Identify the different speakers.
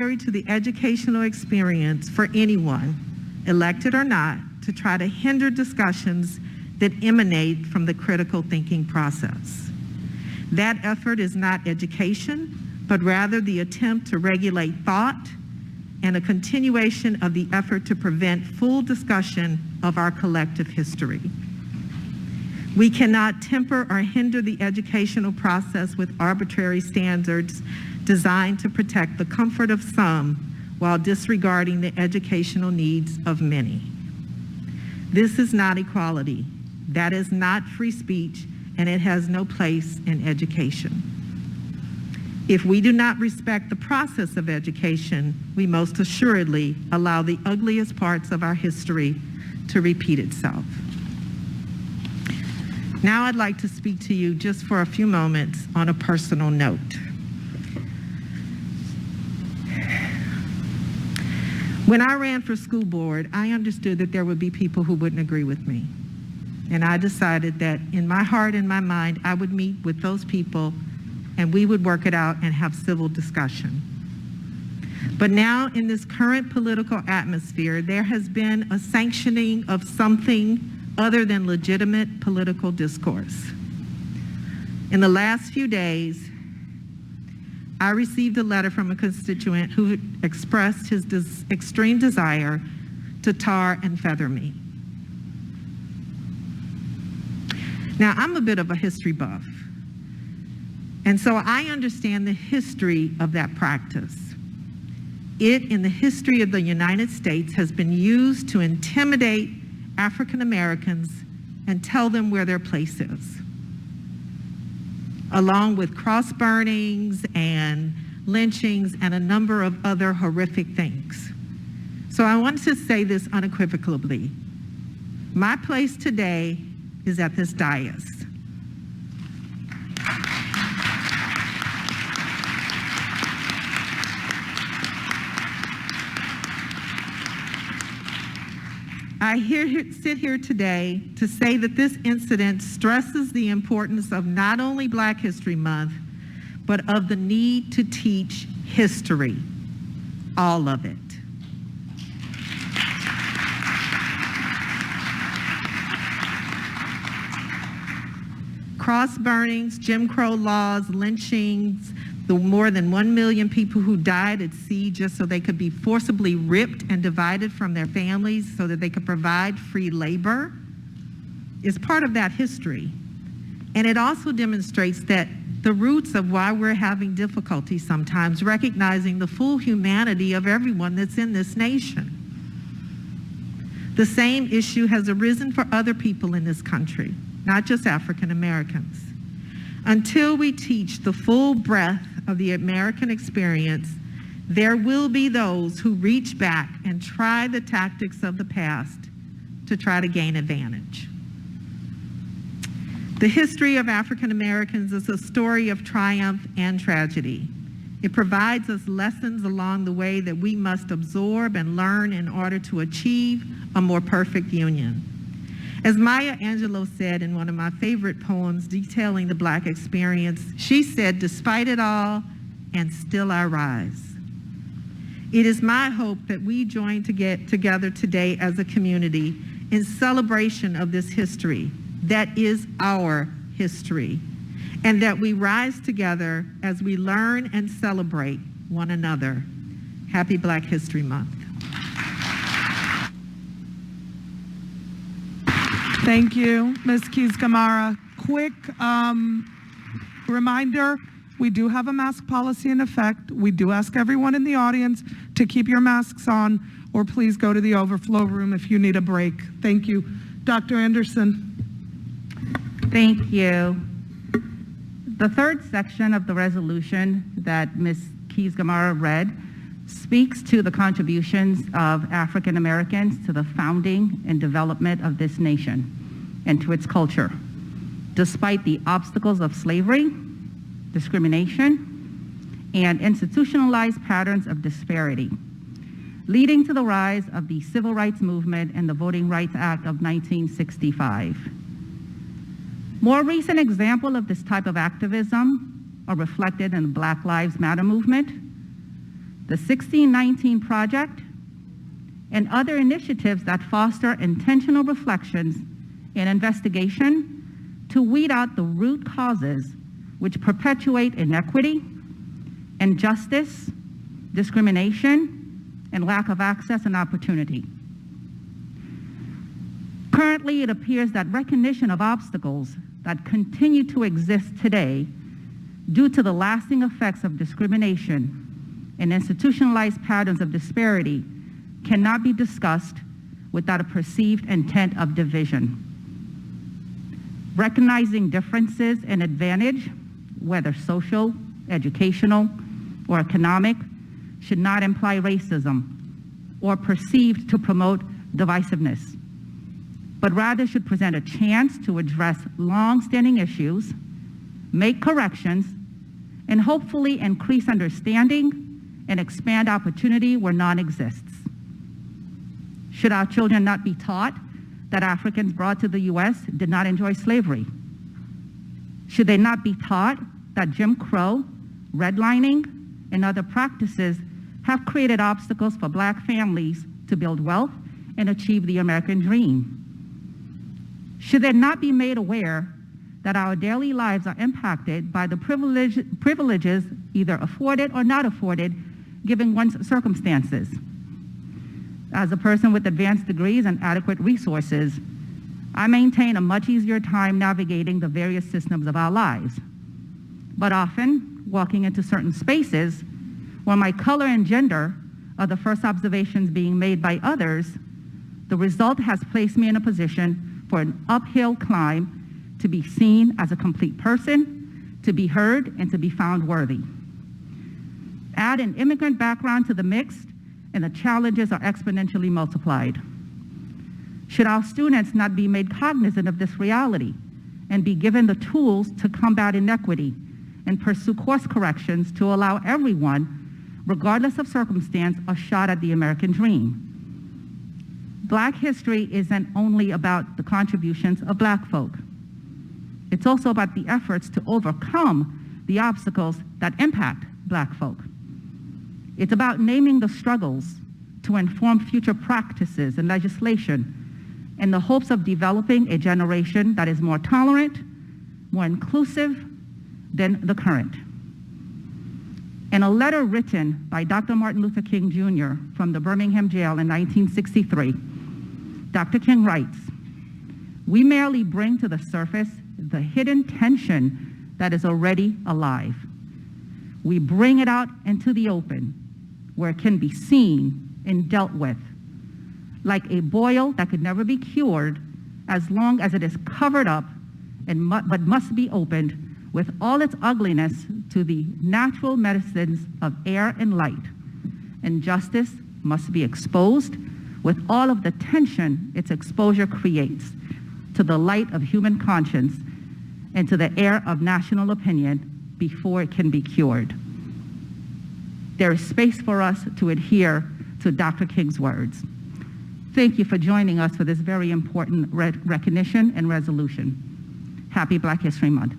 Speaker 1: to the educational experience for anyone, elected or not, to try to hinder discussions that emanate from the critical thinking process. That effort is not education, but rather the attempt to regulate thought and a continuation of the effort to prevent full discussion of our collective history. We cannot temper or hinder the educational process with arbitrary standards designed to protect the comfort of some while disregarding the educational needs of many. This is not equality. That is not free speech, and it has no place in education. If we do not respect the process of education, we most assuredly allow the ugliest parts of our history to repeat itself. Now I'd like to speak to you just for a few moments on a personal note. When I ran for school board, I understood that there would be people who wouldn't agree with me. And I decided that in my heart and my mind, I would meet with those people and we would work it out and have civil discussion. But now in this current political atmosphere, there has been a sanctioning of something other than legitimate political discourse. In the last few days, I received a letter from a constituent who expressed his extreme desire to tar and feather me. Now, I'm a bit of a history buff, and so I understand the history of that practice. It, in the history of the United States, has been used to intimidate African Americans and tell them where their place is, along with cross burnings and lynchings and a number of other horrific things. So I want to say this unequivocally. My place today is at this dais. I sit here today to say that this incident stresses the importance of not only Black History Month, but of the need to teach history, all of it. Cross burnings, Jim Crow laws, lynchings, the more than 1 million people who died at sea just so they could be forcibly ripped and divided from their families so that they could provide free labor is part of that history. And it also demonstrates that the roots of why we're having difficulty sometimes recognizing the full humanity of everyone that's in this nation. The same issue has arisen for other people in this country, not just African Americans. Until we teach the full breadth of the American experience, there will be those who reach back and try the tactics of the past to try to gain advantage. The history of African Americans is a story of triumph and tragedy. It provides us lessons along the way that we must absorb and learn in order to achieve a more perfect union. As Maya Angelou said in one of my favorite poems detailing the Black experience, she said, "Despite it all, and still I rise." It is my hope that we join to get together today as a community in celebration of this history that is our history, and that we rise together as we learn and celebrate one another. Happy Black History Month.
Speaker 2: Thank you, Ms. Keys-Gamarra. Quick reminder, we do have a mask policy in effect. We do ask everyone in the audience to keep your masks on, or please go to the overflow room if you need a break. Thank you. Dr. Anderson.
Speaker 3: Thank you. The third section of the resolution that Ms. Keys-Gamarra read speaks to the contributions of African Americans to the founding and development of this nation and to its culture, despite the obstacles of slavery, discrimination, and institutionalized patterns of disparity, leading to the rise of the Civil Rights Movement and the Voting Rights Act of 1965. More recent examples of this type of activism are reflected in the Black Lives Matter movement, the 1619 Project, and other initiatives that foster intentional reflections and investigation to weed out the root causes which perpetuate inequity, injustice, discrimination, and lack of access and opportunity. Currently, it appears that recognition of obstacles that continue to exist today due to the lasting effects of discrimination and institutionalized patterns of disparity cannot be discussed without a perceived intent of division. Recognizing differences in advantage, whether social, educational, or economic, should not imply racism or perceived to promote divisiveness, but rather should present a chance to address long-standing issues, make corrections, and hopefully increase understanding and expand opportunity where none exists. Should our children not be taught that Africans brought to the U.S. did not enjoy slavery? Should they not be taught that Jim Crow, redlining, and other practices have created obstacles for Black families to build wealth and achieve the American dream? Should they not be made aware that our daily lives are impacted by the privileges either afforded or not afforded given one's circumstances? As a person with advanced degrees and adequate resources, I maintain a much easier time navigating the various systems of our lives. But often, walking into certain spaces where my color and gender are the first observations being made by others, the result has placed me in a position for an uphill climb to be seen as a complete person, to be heard, and to be found worthy. Add an immigrant background to the mix, and the challenges are exponentially multiplied. Should our students not be made cognizant of this reality and be given the tools to combat inequity and pursue course corrections to allow everyone, regardless of circumstance, a shot at the American dream? Black history isn't only about the contributions of Black folk. It's also about the efforts to overcome the obstacles that impact Black folk. It's about naming the struggles to inform future practices and legislation in the hopes of developing a generation that is more tolerant, more inclusive than the current. In a letter written by Dr. Martin Luther King Jr. from the Birmingham jail in 1963, Dr. King writes, "We merely bring to the surface the hidden tension that is already alive. We bring it out into the open, where it can be seen and dealt with, like a boil that could never be cured as long as it is covered up but must be opened with all its ugliness to the natural medicines of air and light. And justice must be exposed with all of the tension its exposure creates to the light of human conscience and to the air of national opinion before it can be cured." There is space for us to adhere to Dr. King's words. Thank you for joining us for this very important recognition and resolution. Happy Black History Month.